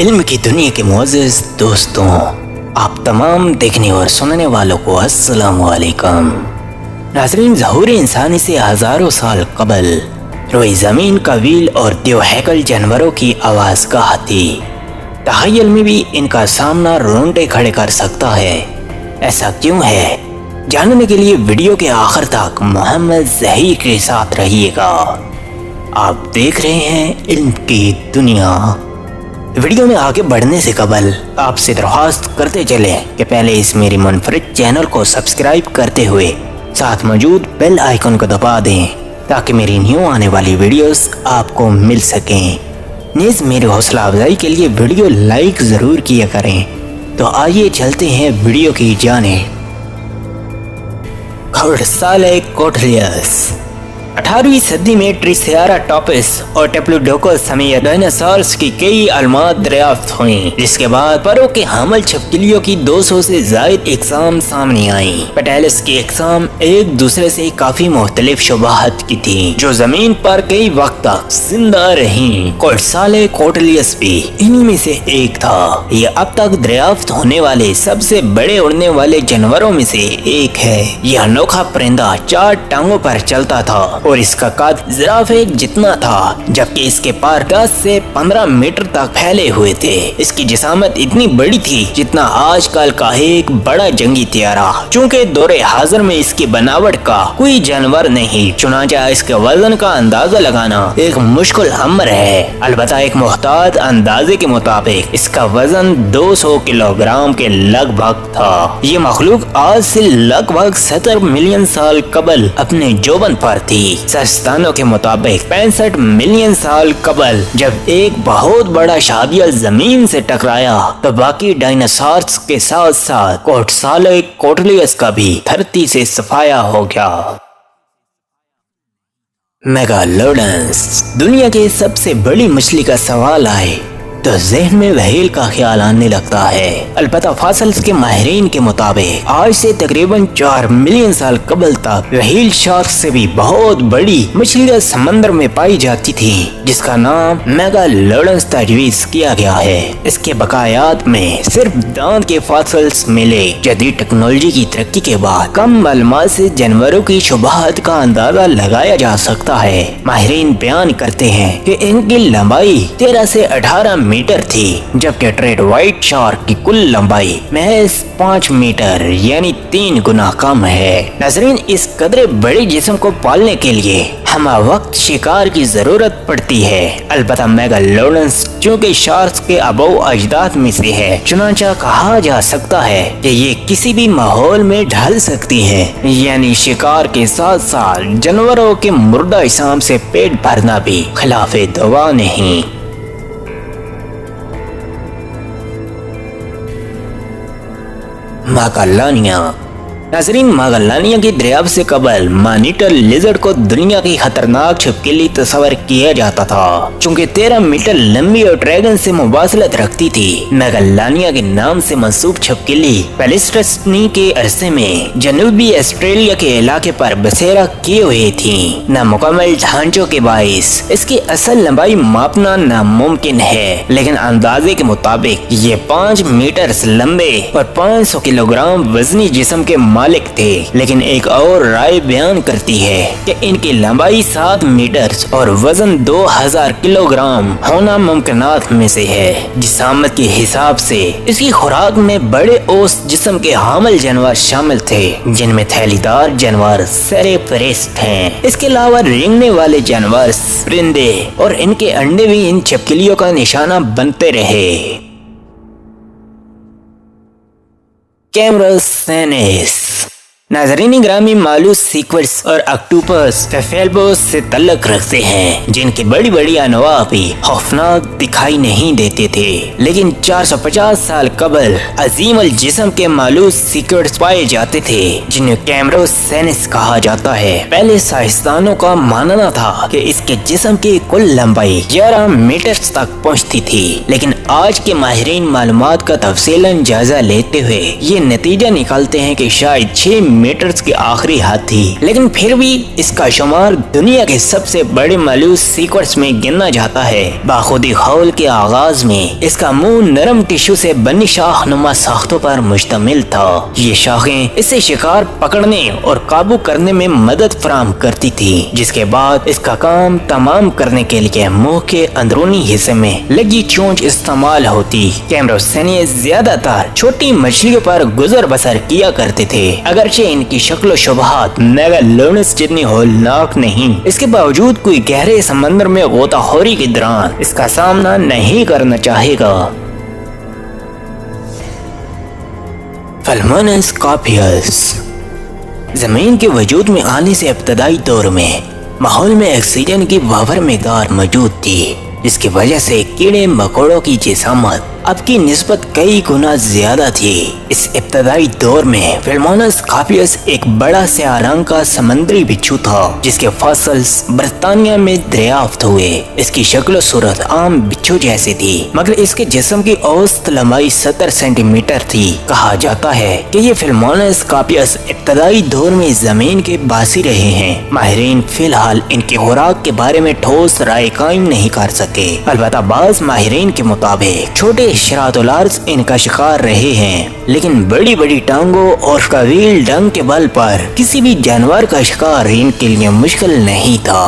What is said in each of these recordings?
علم کی دنیا کے معزز دوستوں، آپ تمام دیکھنے اور سننے والوں کو السلام علیکم۔ ناظرین، ظہور انسانی سے ہزاروں سال قبل روئی زمین کا ویل اور دیو ہیکل جانوروں کی آواز گاہ تھی۔ تخیل میں بھی ان کا سامنا رونگٹے کھڑے کر سکتا ہے۔ ایسا کیوں ہے؟ جاننے کے لیے ویڈیو کے آخر تک محمد ظہیر کے ساتھ رہیے گا۔ آپ دیکھ رہے ہیں علم کی دنیا۔ ویڈیو میں آگے بڑھنے سے قبل آپ سے درخواست کرتے چلیں کہ پہلے اس میری منفرد چینل کو سبسکرائب کرتے ہوئے ساتھ موجود بیل آئیکن کو دبا دیں تاکہ میری نیو آنے والی ویڈیوز آپ کو مل سکیں۔ نیز میری حوصلہ افزائی کے لیے ویڈیو لائک ضرور کیا کریں۔ تو آئیے چلتے ہیں ویڈیو کی جانب۔ گھڑسالے کوٹلیس 18ویں صدی میں ٹریسیرا ٹاپس اور ٹیپلوڈوکس سمیت ڈائناسورس کی کئی علامات دریافت ہوئیں، جس کے بعد پروں کے حامل چھپکلیوں کی 200 سے زائد اقسام سامنے آئیں۔ پیٹیلس کی اقسام ایک دوسرے سے کافی مختلف شباہت کی تھیں، جو زمین پر کئی وقت تک زندہ رہیں۔ گھڑسالے کوٹلیس بھی انہی میں سے ایک تھا۔ یہ اب تک دریافت ہونے والے سب سے بڑے اڑنے والے جانوروں میں سے ایک ہے۔ یہ انوکھا پرندہ 4 ٹانگوں پر چلتا تھا اور اس کا قد زرافے جتنا تھا، جبکہ اس کے پار 10 سے 15 میٹر تک پھیلے ہوئے تھے۔ اس کی جسامت اتنی بڑی تھی جتنا آج کل کا ایک بڑا جنگی طیارہ۔ چونکہ دور حاضر میں اس کی بناوٹ کا کوئی جانور نہیں، چنانچہ اس کے وزن کا اندازہ لگانا ایک مشکل امر ہے۔ البتہ ایک محتاط اندازے کے مطابق اس کا وزن 200 کلو گرام کے لگ بھگ تھا۔ یہ مخلوق آج سے لگ بھگ 70 ملین سال قبل اپنے جوبن پر تھی۔ سائنسدانوں کے مطابق 65 ملین سال قبل جب ایک بہت بڑا شہابیہ زمین سے ٹکرایا تو باقی ڈائناسورس کے ساتھ ساتھ گھڑسالے کوٹلیس کا بھی دھرتی سے صفایا ہو گیا۔ میگالوڈونس دنیا کی سب سے بڑی مچھلی کا سوال آئے تو ذہن میں وہیل کا خیال آنے لگتا ہے۔ البتہ فاسلز کے ماہرین کے مطابق آج سے تقریباً 4 ملین سال قبل تک وہیل شارک سے بھی بہت بڑی مچھلیاں سمندر میں پائی جاتی تھی، جس کا نام میگالوڈونس تجویز کیا گیا ہے۔ اس کے بقایات میں صرف دانت کے فاسلز ملے۔ جدید ٹیکنالوجی کی ترقی کے بعد کم معلومات سے جانوروں کی شباہت کا اندازہ لگایا جا سکتا ہے۔ ماہرین بیان کرتے ہیں کہ ان کی لمبائی 13 سے 18 میٹر تھی، جبکہ ٹریڈ وائٹ شارک کی کل لمبائی محض 5 میٹر یعنی 3 گنا کم ہے۔ ناظرین، اس قدرے بڑے جسم کو پالنے کے لیے ہمہ وقت شکار کی ضرورت پڑتی ہے۔ البتہ میگالوڈونس چونکہ شارکس کے ابو اجداد میں سے ہے، چنانچہ کہا جا سکتا ہے کہ یہ کسی بھی ماحول میں ڈھل سکتی ہے، یعنی شکار کے ساتھ ساتھ جانوروں کے مردہ اجسام سے پیٹ بھرنا بھی خلاف دوا نہیں۔ ماگلانیہ ناظرین، ماگلانیہ کی دریافت سے قبل مانیٹر لیزرڈ کو دنیا کی خطرناک چھپکلی تصور کیا جاتا تھا، چونکہ 13 میٹر لمبی اور ڈریگن سے مواصلت رکھتی تھی۔ میگلانیہ کے نام سے منسوب چھپکلی پیلیسٹسنی کے عرصے میں جنوبی آسٹریلیا کے علاقے پر بسیرا کیے ہوئے تھی۔ نامکمل ڈھانچوں کے باعث اس کی اصل لمبائی ماپنا ناممکن ہے، لیکن اندازے کے مطابق یہ 5 میٹر لمبے اور 500 کلو گرام وزنی جسم کے مالک تھے۔ لیکن ایک اور رائے بیان کرتی ہے کہ ان کی لمبائی 7 میٹر اور وزن 2000 کلو گرام ہونا ممکنات میں سے ہے۔ جسامت کے حساب سے اس کی خوراک میں بڑے اوس جسم کے حامل جانور شامل تھے، جن میں تھیلی دار جانور سیریپریسٹ ہیں۔ اس کے علاوہ رینگنے والے جانور، پرندے اور ان کے انڈے بھی ان چھپکلیوں کا نشانہ بنتے رہے۔ کیمروسینس ناظرین گرامی، مالوس سیکورس اور اکٹوپس فیفیلبوس سے تعلق رکھتے ہیں، جن کی بڑی بڑی انواع بھی خوفناک دکھائی نہیں دیتے تھے، لیکن 450 سال قبل عظیم الجسم کے مالوس سیکورس پائے جاتے تھے، جنہیں کیمروسینس کہا جاتا ہے۔ پہلے سائنسدانوں کا ماننا تھا کہ اس کے جسم کی کل لمبائی 11 میٹر تک پہنچتی تھی، لیکن آج کے ماہرین معلومات کا تفصیلاً جائزہ لیتے ہوئے یہ نتیجہ نکالتے ہیں کہ شاید 6 सेंटीमीटर की आखिरी हद थी, लेकिन फिर भी इसका शुमार दुनिया के सबसे बड़े मालूस सीक्वेंस में गिना जाता है। बाखुदी खौल के आगाज में इसका मुंह नरम टिश्यू से बनी शाखनुमा साख्तों पर मुश्तमिल था। ये शाखें इसे शिकार पकड़ने और काबू करने में मदद फराहम करती थी, जिसके बाद इसका काम तमाम करने के लिए मुंह के अंदरूनी हिस्से में लगी चोंच इस्तेमाल होती। कैमरोसेनियस ज्यादातर छोटी मछलियों पर गुजर बसर किया करते थे। अगरचे इनकी शक्ल शुबहात मेगालोडोनस जितनी होलनाक नहीं, इसके बावजूद कोई गहरे समंदर में गोताखोरी के दौरान इसका सामना नहीं करना चाहेगा। फिलमोनस कॉपियस। जमीन के वजूद में आने से इब्तदाई दौर में माहौल में ऑक्सीजन की वावर मिक़दार मौजूद थी, जिसकी वजह से कीड़े मकोड़ों की जिसामत अब की निस्बत कई गुना ज्यादा थी। इस इब्तदाई दौर में फिलमोनस कॉपियस एक बड़ा स्याह का समंदरी बिच्छू था, जिसके फॉसिल्स बर्तानिया में दरियाफ्त हुए। इसकी शक्ल सूरत आम बिच्छू जैसी थी, मगर इसके जिस्म की औसत लंबाई 70 सेंटीमीटर थी। कहा जाता है कि ये फिलमोनस कॉपियस इब्तदाई दौर में जमीन के बासी रहे हैं। माहिरीन फिलहाल इनकी खुराक के बारे में ठोस राय कायम नहीं कर सके। अलबत्ता बाज़ माहिरीन के मुताबिक छोटे शरातुलार्ज इनका शिकार रहे हैं, लेकिन बड़ी बड़ी टांगों और कवील डंग के बल पर किसी भी जानवर का शिकार इनके लिए मुश्किल नहीं था।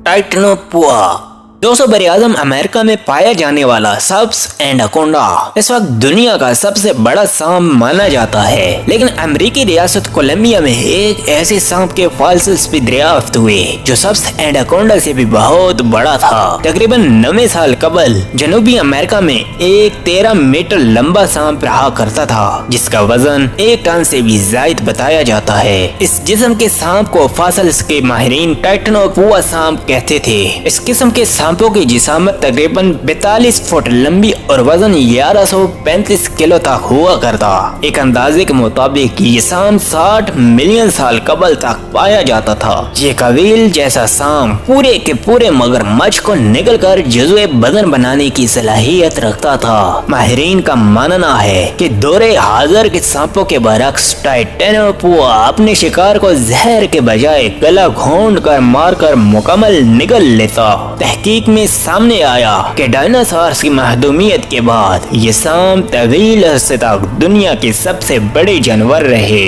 टाइटनोपुआ। दोस्तों, बरआज़म अमेरिका में पाया जाने वाला सब्स एनाकोंडा इस वक्त दुनिया का सबसे बड़ा सांप माना जाता है, लेकिन अमेरिकी रियासत कोलंबिया में एक ऐसे सांप के फॉसिल्स भी दरियाफ्त हुए जो सब्स एनाकोंडा से भी बहुत बड़ा था। तकरीबन 9 साल कबल जनूबी अमेरिका में एक 13 मीटर लंबा सांप रहा करता था, जिसका वजन 1 टन से भी ज्यादा बताया जाता है। इस जिस्म के सांप को फॉसिल्स के माहिरीन टाइटनोपुआ सांप कहते थे। इस किस्म के सांपों की जिसामत तकरीबन 42 फुट लंबी और वजन 1135 किलो तक हुआ करता। एक अंदाजे के मुताबिक ये सांप 60 मिलियन साल कबल तक पाया जाता था। ये कवील जैसा सांप पूरे के पूरे मगरमच्छ को निगल कर जुज़्वे बदन बनाने की सलाहियत रखता था। माहिरीन का मानना है कि दौरे हाजिर के सांपों के बरक्स टाइटनोपुआ अपने शिकार को जहर के बजाय गला घोंड कर मार कर मुकम्मल निगल लेता। तहकीक में सामने आया कि डायनासोर्स की महदूमियत के बाद ये सांप तवील अरसे तक दुनिया के सबसे बड़े जानवर रहे।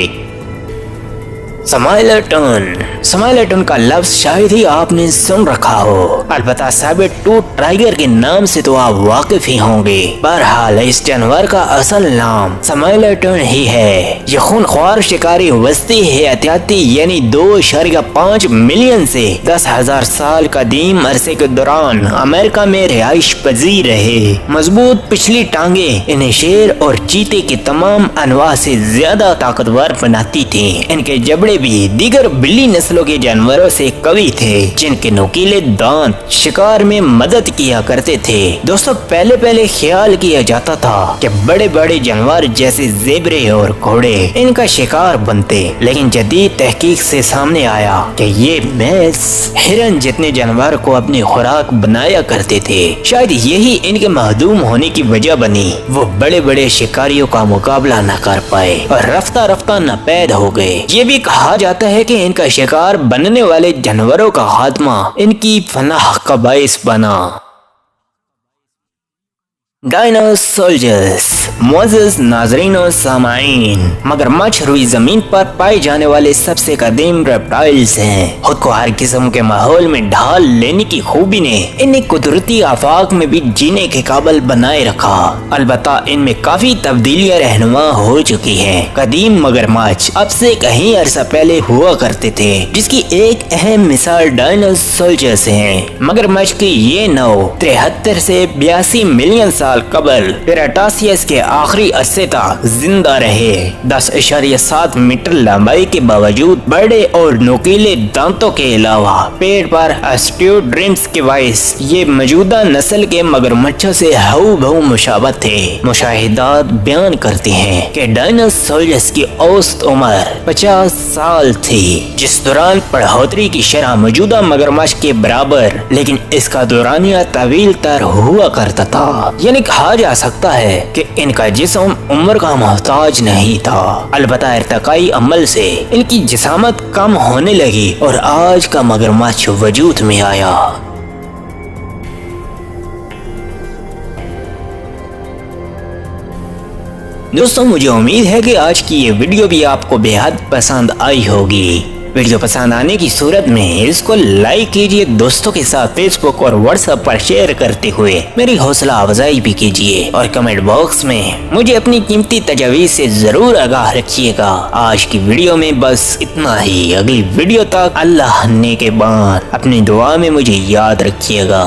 समाइलेटन का लफ्ज शायद ही आपने सुन रखा हो, अलबत्ता साबित टूथ टाइगर के नाम से तो आप वाकिफ ही होंगे। बहरहाल इस जानवर का असल नाम समाइलेटन ही है। ये खूनख्वार शिकारी वस्ती हयातियाती यानी 2.5 मिलियन से 10,000 साल कदीम अरसे के दौरान अमेरिका में रिहाइश पजीर रहे। मजबूत पिछली टांगे इन्हें शेर और चीते की तमाम अनवा से ज्यादा ताकतवर बनाती थी। इनके जबड़े भी दीगर बिल्ली नस्लों के जानवरों से कवी थे, जिनके नुकीले दांत शिकार में मदद किया करते थे। दोस्तों, पहले ख्याल किया जाता था कि बड़े बड़े जानवर जैसे ज़ेबरे और घोड़े इनका शिकार बनते, लेकिन जदीद तहकीक से सामने आया कि ये मैस हिरन जितने जानवर को अपनी खुराक बनाया करते थे। शायद यही इनके महदूम होने की वजह बनी। वो बड़े बड़े शिकारियों का मुकाबला न कर पाए और रफ्ता रफ्ता नापैद हो गए। ये भी कहा जाता है कि इनका शिकार बनने वाले जानवरों का खात्मा इनकी फनाह का बाइस बना। डायनोसोल्जर्स। मोअज़्ज़ज़ नाज़रीन और सामाईन, मगरमच्छ रुई जमीन पर पाए जाने वाले सबसे कदीम रेप्टाइल्स हैं। खुद को हर किस्म के माहौल में ढाल लेने की खूबी ने इन्हें कुदरती आफाक में भी जीने के काबिल बनाए रखा। अलबत्ता इनमें काफी तब्दीलियां रहनुमा हो चुकी हैं। कदीम मगरमच्छ अब से कहीं अरसा पहले हुआ करते थे, जिसकी एक अहम मिसाल डायनोसोल्जर्स हैं। मगरमच्छ की ये नौ 73 से 82 मिलियन साल कबल क्रेटासियस के आखिरी अरसे तक जिंदा रहे। 10.7 मीटर लंबाई के बावजूद बड़े और नुकीले दांतों के अलावा पेट पर अस्ट्यूट रिम्स के बाइस ये मौजूदा नस्ल के मगरमच्छों से हऊ बहु मुशाबत थे। मुशाहिदात बयान करते हैं कि डायनोसोल्जर्स की औसत उम्र 50 साल थी, जिस दौरान बढ़ोतरी की शरह मौजूदा मगरमच्छ के बराबर, लेकिन इसका दौरानिया तवील तर हुआ करता था। यानी कहा जा सकता है कि इन इनका जिस्म उम्र का मोहताज नहीं था, अलबत्ता इर्तिकाई अमल से इनकी जिसामत कम होने लगी और आज का मगरमच्छ वजूद में आया। दोस्तों, मुझे उम्मीद है कि आज की ये वीडियो भी आपको बेहद पसंद आई होगी। वीडियो पसंद आने की सूरत में इसको लाइक कीजिए, दोस्तों के साथ फेसबुक और व्हाट्सएप पर शेयर करते हुए मेरी हौसला अफजाई भी कीजिए और कमेंट बॉक्स में मुझे अपनी कीमती तजावीज़ से जरूर आगाह रखिएगा। आज की वीडियो में बस इतना ही। अगली वीडियो तक अल्लाह ने के बाद अपनी दुआ में मुझे याद रखिएगा।